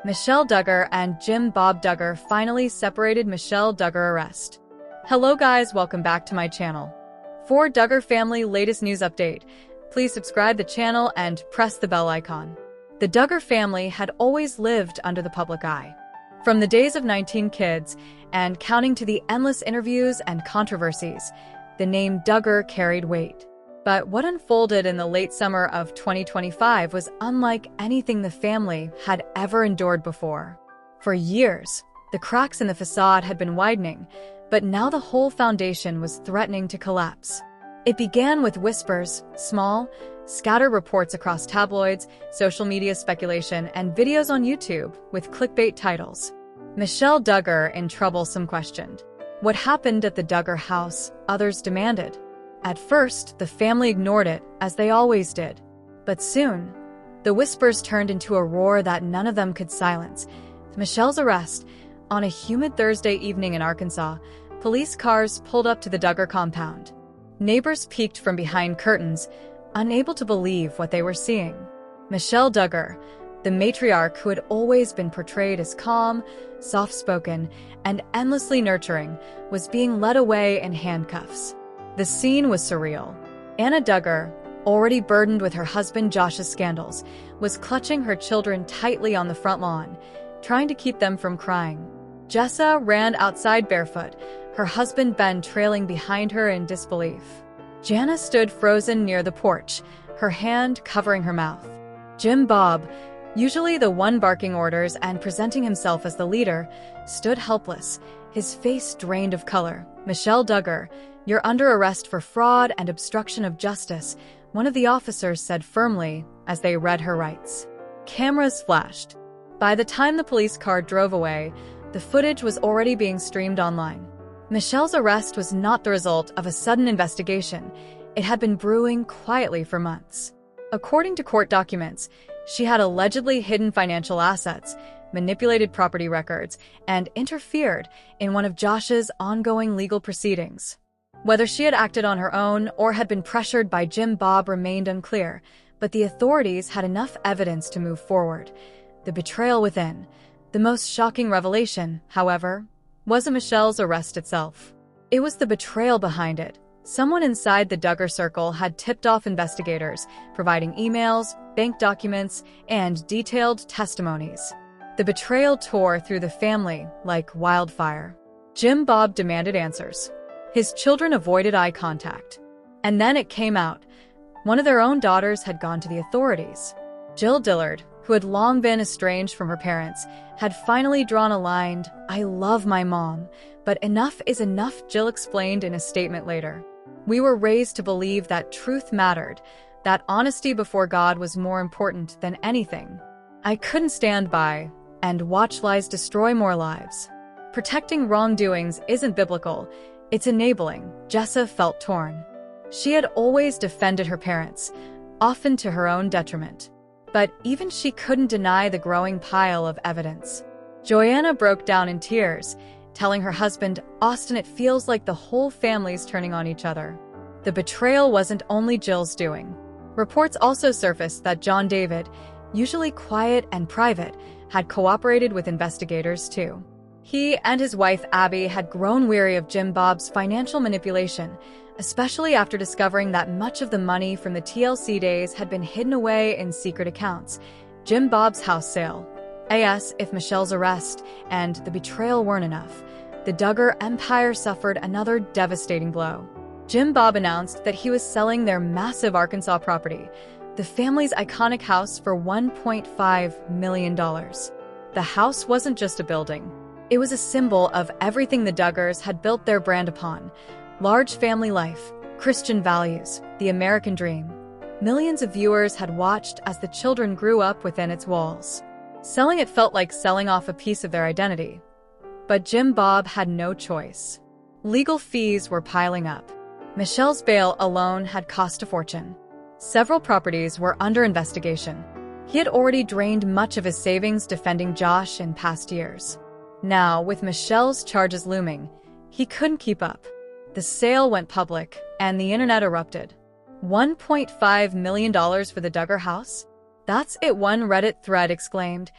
Michelle Duggar and Jim Bob Duggar finally separated. Michelle Duggar arrest. Hello guys, welcome back to my channel. For Duggar family latest news update, please subscribe the channel and press the bell icon. The Duggar family had always lived under the public eye. From the days of 19 kids and counting to the endless interviews and controversies, the name Duggar carried weight. But what unfolded in the late summer of 2025 was unlike anything the family had ever endured before. For years, the cracks in the facade had been widening, but now the whole foundation was threatening to collapse. It began with whispers, small, scattered reports across tabloids, social media speculation, and videos on YouTube with clickbait titles. Michelle Duggar in trouble, some questioned. What happened at the Duggar house, others demanded. At first, the family ignored it, as they always did. But soon, the whispers turned into a roar that none of them could silence. Michelle's arrest. On a humid Thursday evening in Arkansas, police cars pulled up to the Duggar compound. Neighbors peeked from behind curtains, unable to believe what they were seeing. Michelle Duggar, the matriarch who had always been portrayed as calm, soft-spoken, and endlessly nurturing, was being led away in handcuffs. The scene was surreal. Anna Duggar, already burdened with her husband Josh's scandals, was clutching her children tightly on the front lawn, trying to keep them from crying. Jessa ran outside barefoot, her husband Ben trailing behind her in disbelief. Jana stood frozen near the porch, her hand covering her mouth. Jim Bob, usually the one barking orders and presenting himself as the leader, stood helpless, his face drained of color. Michelle Duggar, "You're under arrest for fraud and obstruction of justice," one of the officers said firmly as they read her rights. Cameras flashed. By the time the police car drove away, the footage was already being streamed online. Michelle's arrest was not the result of a sudden investigation. It had been brewing quietly for months. According to court documents, she had allegedly hidden financial assets, manipulated property records, and interfered in one of Josh's ongoing legal proceedings. Whether she had acted on her own or had been pressured by Jim Bob remained unclear, but the authorities had enough evidence to move forward. The betrayal within. The most shocking revelation, however, wasn't Michelle's arrest itself. It was the betrayal behind it. Someone inside the Duggar circle had tipped off investigators, providing emails, bank documents, and detailed testimonies. The betrayal tore through the family like wildfire. Jim Bob demanded answers. His children avoided eye contact. And then it came out. One of their own daughters had gone to the authorities. Jill Dillard, who had long been estranged from her parents, had finally drawn a line. "I love my mom, but enough is enough," Jill explained in a statement later. "We were raised to believe that truth mattered, that honesty before God was more important than anything. I couldn't stand by and watch lies destroy more lives. Protecting wrongdoings isn't biblical. It's enabling." Jessa felt torn. She had always defended her parents, often to her own detriment. But even she couldn't deny the growing pile of evidence. Joanna broke down in tears, telling her husband, "Austin, it feels like the whole family's turning on each other." The betrayal wasn't only Jill's doing. Reports also surfaced that John David, usually quiet and private, had cooperated with investigators too. He and his wife Abby had grown weary of Jim Bob's financial manipulation, especially after discovering that much of the money from the TLC days had been hidden away in secret accounts. Jim Bob's house sale. If Michelle's arrest and the betrayal weren't enough, the Duggar empire suffered another devastating blow. Jim Bob announced that he was selling their massive Arkansas property, the family's iconic house, for $1.5 million. The house wasn't just a building. It was a symbol of everything the Duggars had built their brand upon: large family life, Christian values, the American dream. Millions of viewers had watched as the children grew up within its walls. Selling it felt like selling off a piece of their identity. But Jim Bob had no choice. Legal fees were piling up. Michelle's bail alone had cost a fortune. Several properties were under investigation. He had already drained much of his savings defending Josh in past years. Now, with Michelle's charges looming, he couldn't keep up. The sale went public, and the internet erupted. $1.5 million for the Duggar house? That's it, one Reddit thread exclaimed.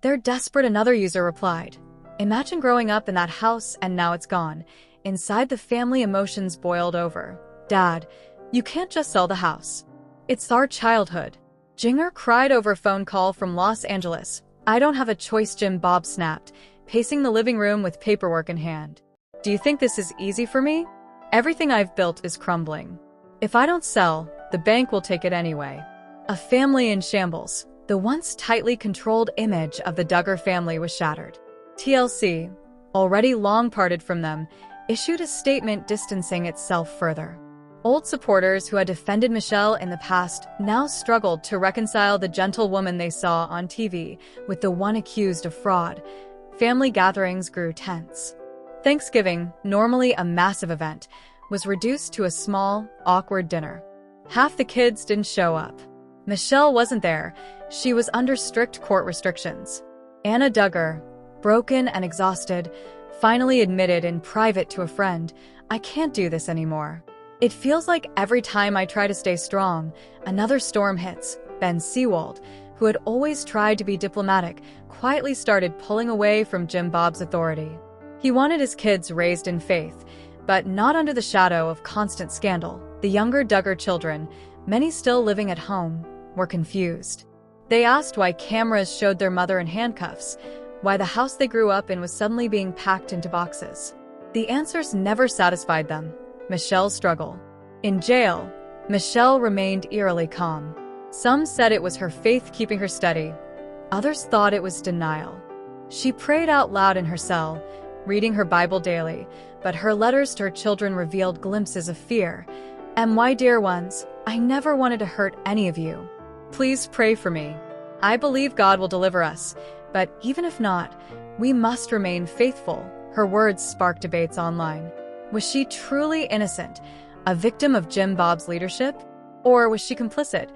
"They're desperate," another user replied. "Imagine growing up in that house and now it's gone." Inside the family, emotions boiled over. "Dad, you can't just sell the house. It's our childhood." Duggar cried over a phone call from Los Angeles. "I don't have a choice," Jim Bob snapped, pacing the living room with paperwork in hand. "Do you think this is easy for me? Everything I've built is crumbling. If I don't sell, the bank will take it anyway." A family in shambles. The once tightly controlled image of the Duggar family was shattered. TLC, already long parted from them, issued a statement distancing itself further. Old supporters who had defended Michelle in the past now struggled to reconcile the gentle woman they saw on TV with the one accused of fraud. Family gatherings grew tense. Thanksgiving, normally a massive event, was reduced to a small, awkward dinner. Half the kids didn't show up. Michelle wasn't there. She was under strict court restrictions. Anna Duggar, broken and exhausted, finally admitted in private to a friend, "I can't do this anymore. It feels like every time I try to stay strong, another storm hits." Ben Seawald, who had always tried to be diplomatic, quietly started pulling away from Jim Bob's authority. He wanted his kids raised in faith, but not under the shadow of constant scandal. The younger Duggar children, many still living at home, were confused. They asked why cameras showed their mother in handcuffs, why the house they grew up in was suddenly being packed into boxes. The answers never satisfied them. Michelle's struggle. In jail, Michelle remained eerily calm. Some said it was her faith keeping her steady. Others thought it was denial. She prayed out loud in her cell, reading her Bible daily, but her letters to her children revealed glimpses of fear. "My dear ones, I never wanted to hurt any of you. Please pray for me. I believe God will deliver us, but even if not, we must remain faithful." Her words sparked debates online. Was she truly innocent, a victim of Jim Bob's leadership? Or was she complicit,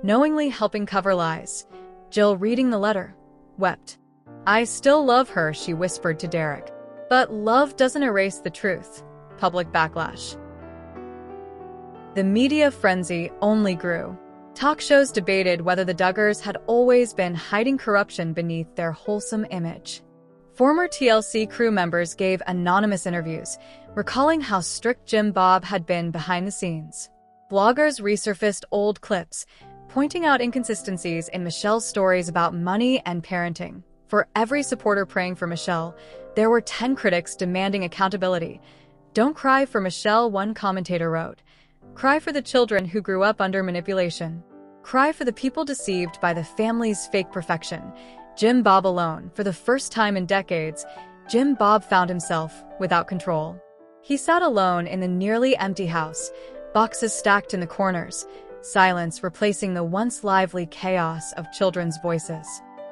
knowingly helping cover lies? Jill, reading the letter, wept. "I still love her," she whispered to Derek. But love doesn't erase the truth. Public backlash. The media frenzy only grew. Talk shows debated whether the Duggars had always been hiding corruption beneath their wholesome image. Former TLC crew members gave anonymous interviews, recalling how strict Jim Bob had been behind the scenes. Bloggers resurfaced old clips, pointing out inconsistencies in Michelle's stories about money and parenting. For every supporter praying for Michelle, there were 10 critics demanding accountability. "Don't cry for Michelle," one commentator wrote. "Cry for the children who grew up under manipulation. Cry for the people deceived by the family's fake perfection." Jim Bob alone. For the first time in decades, Jim Bob found himself without control. He sat alone in the nearly empty house, boxes stacked in the corners, silence replacing the once lively chaos of children's voices.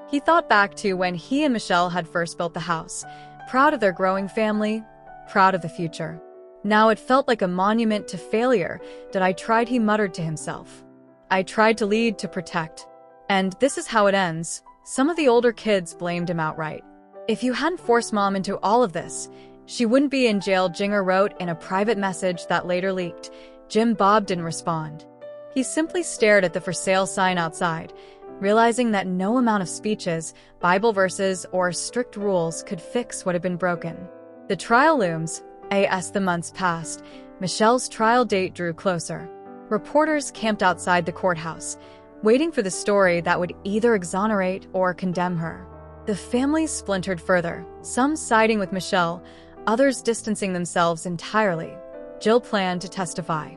He thought back to when he and Michelle had first built the house, proud of their growing family, proud of the future. Now it felt like a monument to failure that I tried, he muttered to himself. "I tried to lead, to protect. And this is how it ends." Some of the older kids blamed him outright. "If you hadn't forced Mom into all of this, she wouldn't be in jail," Duggar wrote in a private message that later leaked. Jim Bob didn't respond. He simply stared at the for sale sign outside, realizing that no amount of speeches, Bible verses, or strict rules could fix what had been broken. The trial looms. As the months passed, Michelle's trial date drew closer. Reporters camped outside the courthouse, waiting for the story that would either exonerate or condemn her. The family splintered further, some siding with Michelle, others distancing themselves entirely. Jill planned to testify.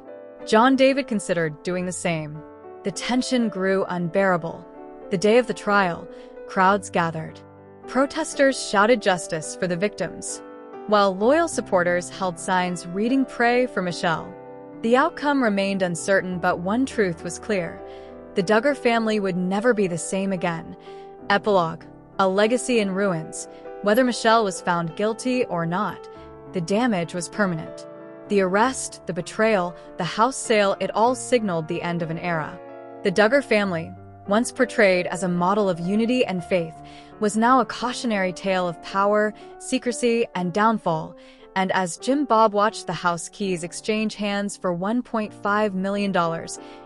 John David considered doing the same. The tension grew unbearable. The day of the trial, crowds gathered. Protesters shouted justice for the victims, while loyal supporters held signs reading "Pray for Michelle." The outcome remained uncertain, but one truth was clear. The Duggar family would never be the same again. Epilogue. A legacy in ruins. Whether Michelle was found guilty or not, the damage was permanent. The arrest, the betrayal, the house sale, it all signaled the end of an era. The Duggar family, once portrayed as a model of unity and faith, was now a cautionary tale of power, secrecy, and downfall. And as Jim Bob watched the house keys exchange hands for $1.5 million,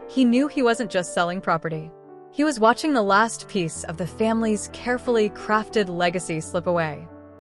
he knew he wasn't just selling property. He was watching the last piece of the family's carefully crafted legacy slip away.